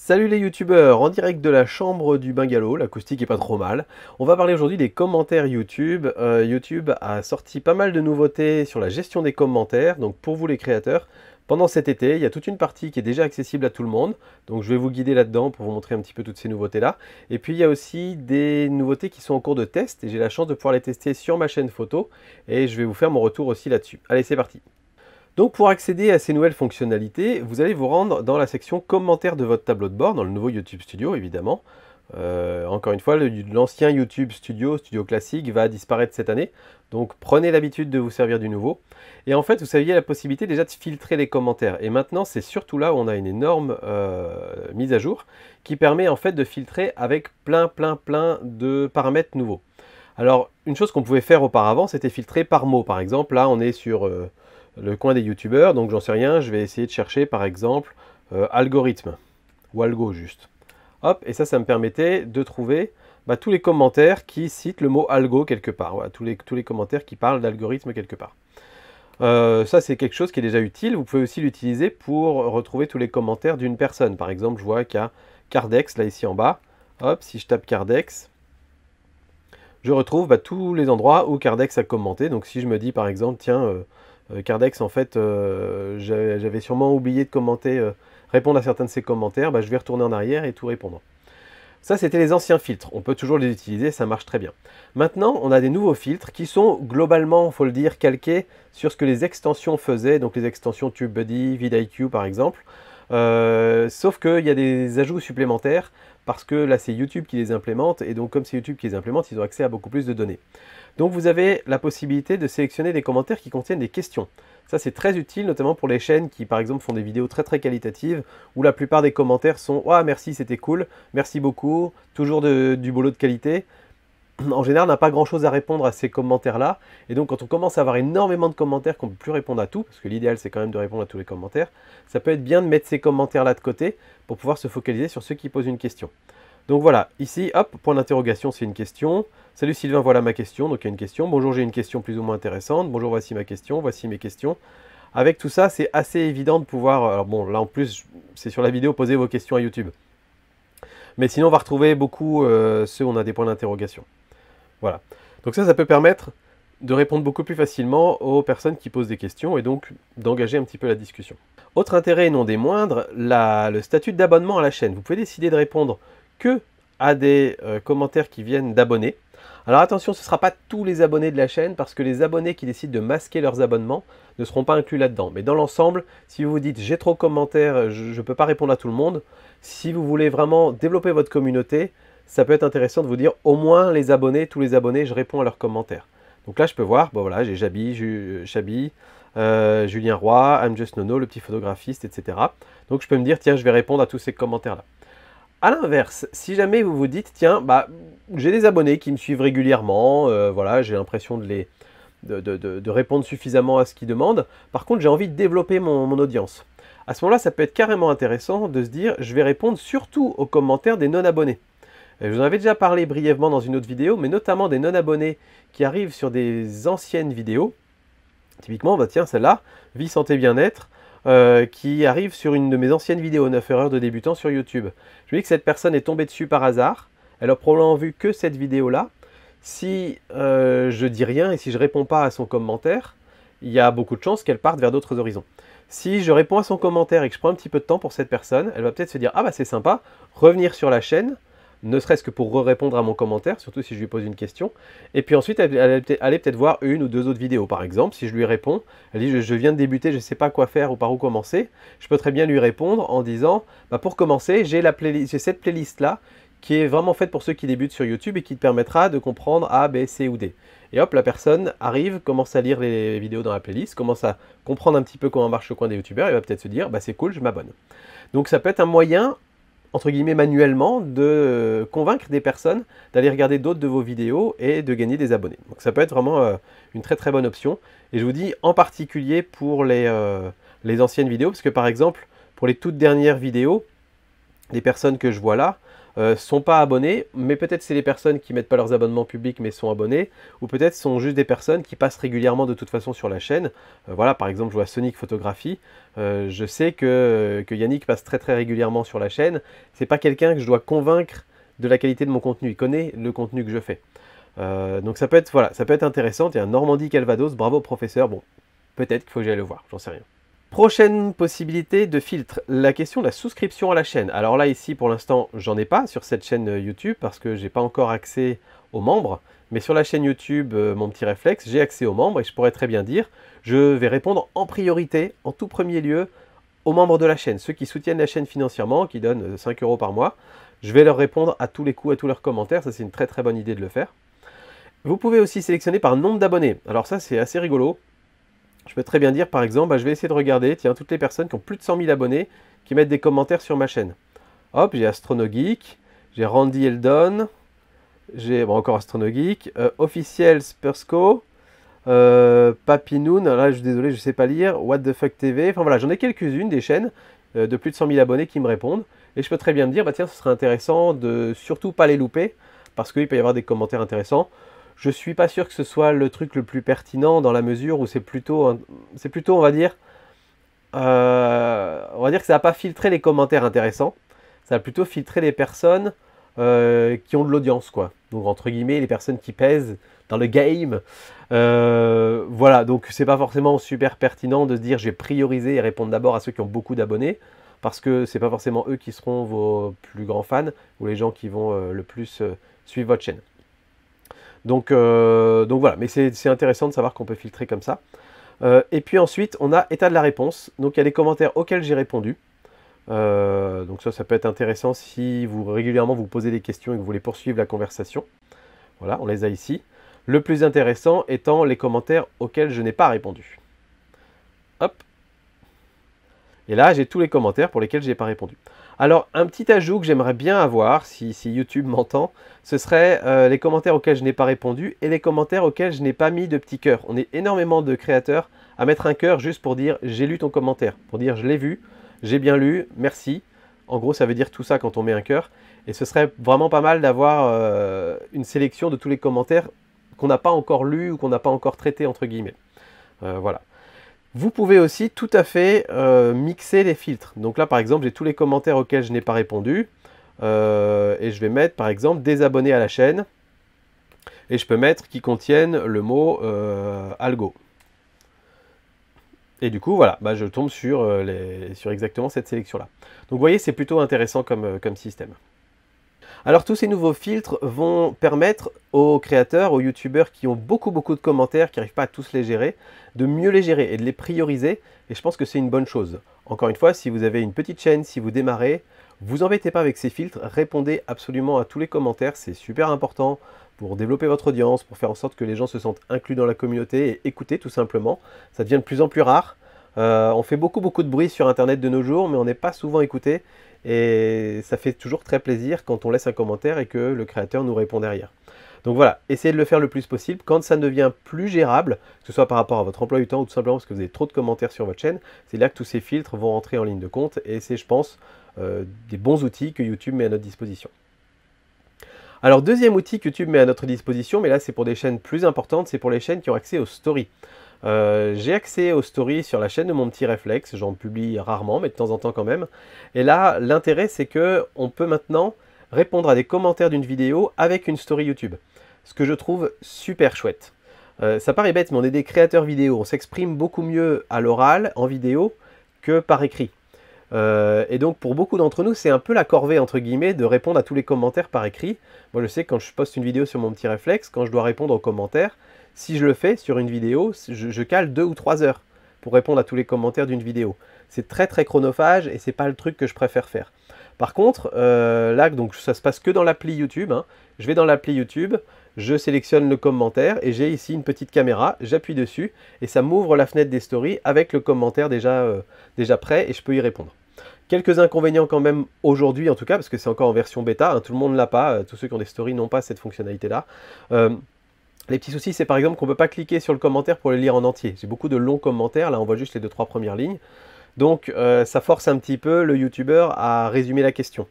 Salut les youtubeurs, en direct de la chambre du bungalow, l'acoustique est pas trop mal. On va parler aujourd'hui des commentaires YouTube. YouTube a sorti pas mal de nouveautés sur la gestion des commentaires, donc pour vous les créateurs. Pendant cet été, il y a toute une partie qui est déjà accessible à tout le monde, donc je vais vous guider là-dedans pour vous montrer un petit peu toutes ces nouveautés-là. Et puis il y a aussi des nouveautés qui sont en cours de test, et j'ai la chance de pouvoir les tester sur ma chaîne photo, et je vais vous faire mon retour aussi là-dessus. Allez, c'est parti! Donc pour accéder à ces nouvelles fonctionnalités, vous allez vous rendre dans la section commentaires de votre tableau de bord, dans le nouveau YouTube Studio évidemment. Encore une fois, l'ancien YouTube Studio, Studio classique, va disparaître cette année. Donc prenez l'habitude de vous servir du nouveau. Et en fait, vous aviez la possibilité déjà de filtrer les commentaires. Et maintenant, c'est surtout là où on a une énorme mise à jour qui permet en fait de filtrer avec plein de paramètres nouveaux. Alors, une chose qu'on pouvait faire auparavant, c'était filtrer par mot. Par exemple, là, on est sur le coin des youtubeurs, donc j'en sais rien, je vais essayer de chercher par exemple algorithme, ou algo juste. Hop, et ça me permettait de trouver tous les commentaires qui citent le mot algo quelque part, voilà, tous les commentaires qui parlent d'algorithme quelque part. Ça c'est quelque chose qui est déjà utile, vous pouvez aussi l'utiliser pour retrouver tous les commentaires d'une personne. Par exemple, je vois qu'il y a Cardex là ici en bas, hop, si je tape Cardex, je retrouve tous les endroits où Cardex a commenté. Donc si je me dis par exemple, tiens, Cardex, en fait, j'avais sûrement oublié de commenter, répondre à certains de ses commentaires, je vais retourner en arrière et tout répondre. Ça, c'était les anciens filtres. On peut toujours les utiliser, ça marche très bien. Maintenant, on a des nouveaux filtres qui sont globalement, il faut le dire, calqués sur ce que les extensions faisaient, donc les extensions TubeBuddy, vidIQ par exemple. Sauf qu'il y a des ajouts supplémentaires parce que là, c'est YouTube qui les implémente, et donc comme c'est YouTube qui les implémente, ils ont accès à beaucoup plus de données. Donc vous avez la possibilité de sélectionner des commentaires qui contiennent des questions. Ça c'est très utile, notamment pour les chaînes qui par exemple font des vidéos très qualitatives, où la plupart des commentaires sont « Ah merci, c'était cool, merci beaucoup, toujours du boulot de qualité ». En général, on n'a pas grand chose à répondre à ces commentaires-là, et donc quand on commence à avoir énormément de commentaires qu'on ne peut plus répondre à tout, parce que l'idéal c'est quand même de répondre à tous les commentaires, ça peut être bien de mettre ces commentaires-là de côté pour pouvoir se focaliser sur ceux qui posent une question. Donc voilà, ici, hop, point d'interrogation, c'est une question. Salut Sylvain, voilà ma question, donc il y a une question. Bonjour, j'ai une question plus ou moins intéressante. Bonjour, voici ma question, voici mes questions. Avec tout ça, c'est assez évident de pouvoir... Alors bon, là en plus, c'est sur la vidéo, posez vos questions à YouTube. Mais sinon, on va retrouver beaucoup ceux où on a des points d'interrogation. Voilà. Donc ça peut permettre de répondre beaucoup plus facilement aux personnes qui posent des questions et donc d'engager un petit peu la discussion. Autre intérêt et non des moindres, le statut d'abonnement à la chaîne. Vous pouvez décider de répondre que à des commentaires qui viennent d'abonnés. Alors attention, ce ne sera pas tous les abonnés de la chaîne, parce que les abonnés qui décident de masquer leurs abonnements ne seront pas inclus là-dedans. Mais dans l'ensemble, si vous vous dites j'ai trop de commentaires, je ne peux pas répondre à tout le monde, si vous voulez vraiment développer votre communauté, ça peut être intéressant de vous dire au moins les abonnés, tous les abonnés, je réponds à leurs commentaires. Donc là je peux voir, bon voilà, j'ai Chabi, Julien Roy, I'm Just Nono, le petit photographiste, etc. Donc je peux me dire tiens, je vais répondre à tous ces commentaires-là. A l'inverse, si jamais vous vous dites, tiens, j'ai des abonnés qui me suivent régulièrement, voilà, j'ai l'impression de répondre suffisamment à ce qu'ils demandent, par contre j'ai envie de développer mon audience. À ce moment-là, ça peut être carrément intéressant de se dire, je vais répondre surtout aux commentaires des non-abonnés. Je vous en avais déjà parlé brièvement dans une autre vidéo, mais notamment des non-abonnés qui arrivent sur des anciennes vidéos. Typiquement, tiens, celle-là, Vie, Santé, Bien-être, qui arrive sur une de mes anciennes vidéos, 9 erreurs de débutant sur YouTube. Je me dis que cette personne est tombée dessus par hasard, elle a probablement vu que cette vidéo-là. Si je dis rien et si je ne réponds pas à son commentaire, il y a beaucoup de chances qu'elle parte vers d'autres horizons. Si je réponds à son commentaire et que je prends un petit peu de temps pour cette personne, elle va peut-être se dire « Ah c'est sympa », revenir sur la chaîne, ne serait-ce que pour répondre à mon commentaire, surtout si je lui pose une question. Et puis ensuite, elle allait peut-être voir une ou deux autres vidéos. Par exemple, si je lui réponds, elle dit je viens de débuter, je ne sais pas quoi faire ou par où commencer. Je peux très bien lui répondre en disant, pour commencer, j'ai cette playlist-là qui est vraiment faite pour ceux qui débutent sur YouTube et qui te permettra de comprendre A, B, C ou D. Et hop, la personne arrive, commence à lire les vidéos dans la playlist, commence à comprendre un petit peu comment marche le coin des youtubeurs et va peut-être se dire, c'est cool, je m'abonne. Donc ça peut être un moyen, entre guillemets manuellement, de convaincre des personnes d'aller regarder d'autres de vos vidéos et de gagner des abonnés. Donc ça peut être vraiment une très bonne option. Et je vous dis en particulier pour les anciennes vidéos, parce que par exemple, pour les toutes dernières vidéos, les personnes que je vois là sont pas abonnées, mais peut-être c'est les personnes qui mettent pas leurs abonnements publics mais sont abonnés, ou peut-être sont juste des personnes qui passent régulièrement de toute façon sur la chaîne. Voilà, par exemple, je vois Sonic Photographie, je sais que Yannick passe très très régulièrement sur la chaîne. C'est pas quelqu'un que je dois convaincre de la qualité de mon contenu, il connaît le contenu que je fais. Donc ça peut être, voilà, ça peut être intéressant. Il y a un Normandie Calvados, bravo professeur, bon, peut-être qu'il faut que j'aille le voir, j'en sais rien. Prochaine possibilité de filtre, la question de la souscription à la chaîne. Alors là, ici, pour l'instant, j'en ai pas sur cette chaîne YouTube parce que j'ai pas encore accès aux membres. Mais sur la chaîne YouTube, mon petit réflexe, j'ai accès aux membres et je pourrais très bien dire, je vais répondre en priorité, en tout premier lieu, aux membres de la chaîne, ceux qui soutiennent la chaîne financièrement, qui donnent 5 € par mois. Je vais leur répondre à tous les coups, à tous leurs commentaires. Ça, c'est une très très bonne idée de le faire. Vous pouvez aussi sélectionner par nombre d'abonnés. Alors ça, c'est assez rigolo. Je peux très bien dire, par exemple, je vais essayer de regarder, tiens, toutes les personnes qui ont plus de 100 000 abonnés, qui mettent des commentaires sur ma chaîne. Hop, j'ai AstronoGeek, j'ai Randy Eldon, j'ai encore AstronoGeek, Officiel Spursco, Papinoon, là, je suis désolé, je ne sais pas lire, What the Fuck TV, enfin voilà, j'en ai quelques-unes des chaînes de plus de 100 000 abonnés qui me répondent, et je peux très bien me dire, bah tiens, ce serait intéressant de surtout pas les louper, parce qu'il peut y avoir des commentaires intéressants. Je suis pas sûr que ce soit le truc le plus pertinent dans la mesure où c'est plutôt, on va dire que ça va pas filtrer les commentaires intéressants, ça va plutôt filtrer les personnes qui ont de l'audience, quoi. Donc entre guillemets, les personnes qui pèsent dans le game. Voilà, donc c'est pas forcément super pertinent de se dire j'ai priorisé et répondre d'abord à ceux qui ont beaucoup d'abonnés, parce que c'est pas forcément eux qui seront vos plus grands fans ou les gens qui vont le plus suivre votre chaîne. Donc voilà, mais c'est intéressant de savoir qu'on peut filtrer comme ça. Et puis ensuite, on a état de la réponse. Donc il y a les commentaires auxquels j'ai répondu. Donc ça peut être intéressant si vous régulièrement vous posez des questions et que vous voulez poursuivre la conversation. Voilà, on les a ici. Le plus intéressant étant les commentaires auxquels je n'ai pas répondu. Hop. Et là, j'ai tous les commentaires pour lesquels je n'ai pas répondu. Alors, un petit ajout que j'aimerais bien avoir, si YouTube m'entend, ce serait les commentaires auxquels je n'ai pas répondu et les commentaires auxquels je n'ai pas mis de petit cœur. On est énormément de créateurs à mettre un cœur juste pour dire « j'ai lu ton commentaire », pour dire « je l'ai vu, j'ai bien lu, merci ». En gros, ça veut dire tout ça quand on met un cœur. Et ce serait vraiment pas mal d'avoir une sélection de tous les commentaires qu'on n'a pas encore lus ou qu'on n'a pas encore traités, entre guillemets. Voilà. Vous pouvez aussi tout à fait mixer les filtres. Donc là, par exemple, j'ai tous les commentaires auxquels je n'ai pas répondu. Et je vais mettre, par exemple, désabonner à la chaîne. Et je peux mettre qui contiennent le mot algo. Et du coup, voilà, je tombe sur exactement cette sélection-là. Donc vous voyez, c'est plutôt intéressant comme système. Alors tous ces nouveaux filtres vont permettre aux créateurs, aux youtubeurs qui ont beaucoup de commentaires, qui n'arrivent pas à tous les gérer, de mieux les gérer et de les prioriser. Et je pense que c'est une bonne chose. Encore une fois, si vous avez une petite chaîne, si vous démarrez, vous embêtez pas avec ces filtres, répondez absolument à tous les commentaires, c'est super important pour développer votre audience, pour faire en sorte que les gens se sentent inclus dans la communauté et écouter tout simplement. Ça devient de plus en plus rare. On fait beaucoup de bruit sur internet de nos jours, mais on n'est pas souvent écouté. Et ça fait toujours très plaisir quand on laisse un commentaire et que le créateur nous répond derrière. Donc voilà, essayez de le faire le plus possible. Quand ça devient plus gérable, que ce soit par rapport à votre emploi du temps ou tout simplement parce que vous avez trop de commentaires sur votre chaîne, c'est là que tous ces filtres vont rentrer en ligne de compte. Et c'est, je pense, des bons outils que YouTube met à notre disposition. Alors, deuxième outil que YouTube met à notre disposition, mais là c'est pour des chaînes plus importantes, c'est pour les chaînes qui ont accès aux stories. J'ai accès aux stories sur la chaîne de mon petit réflexe, j'en publie rarement, mais de temps en temps quand même. Et là, l'intérêt, c'est qu'on peut maintenant répondre à des commentaires d'une vidéo avec une story YouTube. Ce que je trouve super chouette. Ça paraît bête, mais on est des créateurs vidéo. On s'exprime beaucoup mieux à l'oral, en vidéo, que par écrit. Et donc, pour beaucoup d'entre nous, c'est un peu la corvée, entre guillemets, de répondre à tous les commentaires par écrit. Moi, je sais que quand je poste une vidéo sur mon petit réflexe, quand je dois répondre aux commentaires, si je le fais sur une vidéo, je cale 2 ou 3 heures pour répondre à tous les commentaires d'une vidéo. C'est très chronophage et c'est pas le truc que je préfère faire. Par contre, là, donc ça se passe que dans l'appli YouTube. Hein. Je vais dans l'appli YouTube, je sélectionne le commentaire et j'ai ici une petite caméra, j'appuie dessus et ça m'ouvre la fenêtre des stories avec le commentaire déjà prêt et je peux y répondre. Quelques inconvénients quand même aujourd'hui en tout cas, parce que c'est encore en version bêta, hein, tout le monde ne l'a pas, tous ceux qui ont des stories n'ont pas cette fonctionnalité-là. Les petits soucis, c'est par exemple qu'on ne peut pas cliquer sur le commentaire pour le lire en entier. J'ai beaucoup de longs commentaires, là on voit juste les 2-3 premières lignes. Donc ça force un petit peu le youtubeur à résumer la question.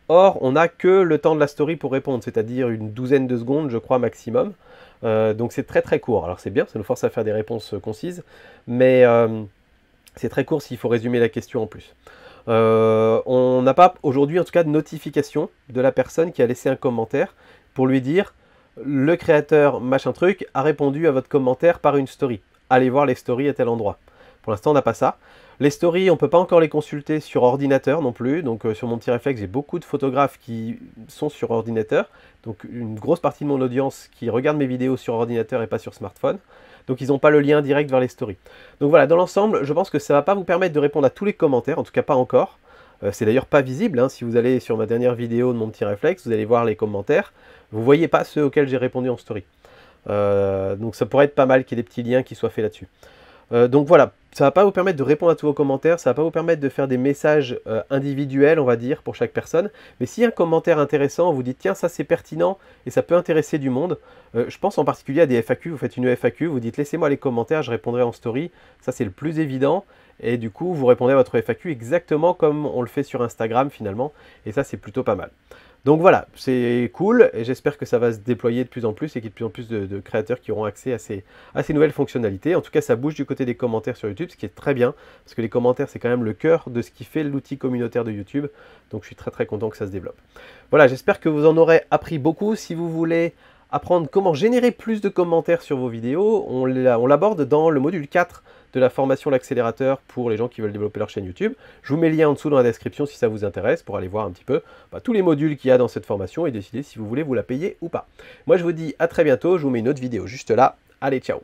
Or, on n'a que le temps de la story pour répondre, c'est-à-dire une douzaine de secondes, je crois, maximum. Donc c'est très très court. Alors c'est bien, ça nous force à faire des réponses concises, mais c'est très court s'il faut résumer la question en plus. On n'a pas aujourd'hui en tout cas de notification de la personne qui a laissé un commentaire pour lui dire le créateur machin truc a répondu à votre commentaire par une story. Allez voir les stories à tel endroit. Pour l'instant on n'a pas ça. Les stories, on ne peut pas encore les consulter sur ordinateur non plus. Donc sur mon petit réflexe, j'ai beaucoup de photographes qui sont sur ordinateur. Donc une grosse partie de mon audience qui regarde mes vidéos sur ordinateur et pas sur smartphone. Donc ils n'ont pas le lien direct vers les stories. Donc voilà, dans l'ensemble, je pense que ça ne va pas vous permettre de répondre à tous les commentaires, en tout cas pas encore. C'est d'ailleurs pas visible, hein. Si vous allez sur ma dernière vidéo de mon petit réflexe, vous allez voir les commentaires. Vous ne voyez pas ceux auxquels j'ai répondu en story. Donc ça pourrait être pas mal qu'il y ait des petits liens qui soient faits là-dessus. Donc voilà, ça ne va pas vous permettre de répondre à tous vos commentaires, ça ne va pas vous permettre de faire des messages individuels, on va dire, pour chaque personne. Mais s'il y a un commentaire intéressant, vous dites, tiens, ça c'est pertinent et ça peut intéresser du monde. Je pense en particulier à des FAQ, vous faites une FAQ, vous dites, laissez-moi les commentaires, je répondrai en story. Ça c'est le plus évident. Et du coup, vous répondez à votre FAQ exactement comme on le fait sur Instagram finalement. Et ça, c'est plutôt pas mal. Donc voilà, c'est cool et j'espère que ça va se déployer de plus en plus et qu'il y ait de plus en plus de créateurs qui auront accès à ces nouvelles fonctionnalités. En tout cas, ça bouge du côté des commentaires sur YouTube, ce qui est très bien, parce que les commentaires, c'est quand même le cœur de ce qui fait l'outil communautaire de YouTube. Donc je suis très très content que ça se développe. Voilà, j'espère que vous en aurez appris beaucoup. Si vous voulez apprendre comment générer plus de commentaires sur vos vidéos, on l'aborde dans le module 4 de la formation L'accélérateur pour les gens qui veulent développer leur chaîne YouTube. Je vous mets le lien en dessous dans la description si ça vous intéresse pour aller voir un petit peu tous les modules qu'il y a dans cette formation et décider si vous voulez vous la payer ou pas. Moi je vous dis à très bientôt, je vous mets une autre vidéo juste là. Allez, ciao!